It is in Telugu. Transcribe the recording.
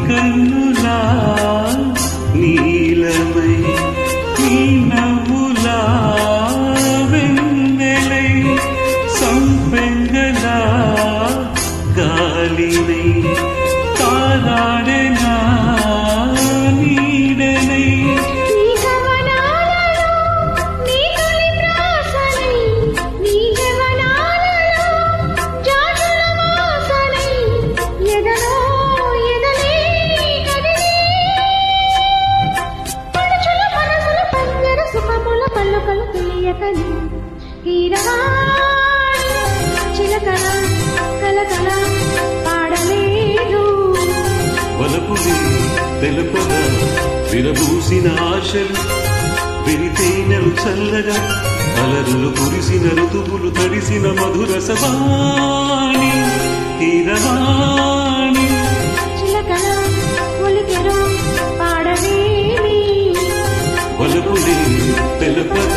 కన్నులా నీలమై నీ నవ్వులా వెన్నెలై సంపెంగలా గాలినై తారాడెనా నీడనై చిలకల కలకల పాడలేదు వలపులే తెలుపగా విరబూసిన ఆశలు విరితేనెలు చల్లగా అలరులు కురిసిన ఋతువులు తడిసిన మధుర సవాణి తీరవాణి చిలకల ఒలికెరు పాడలేని వలపులే తెలుపగా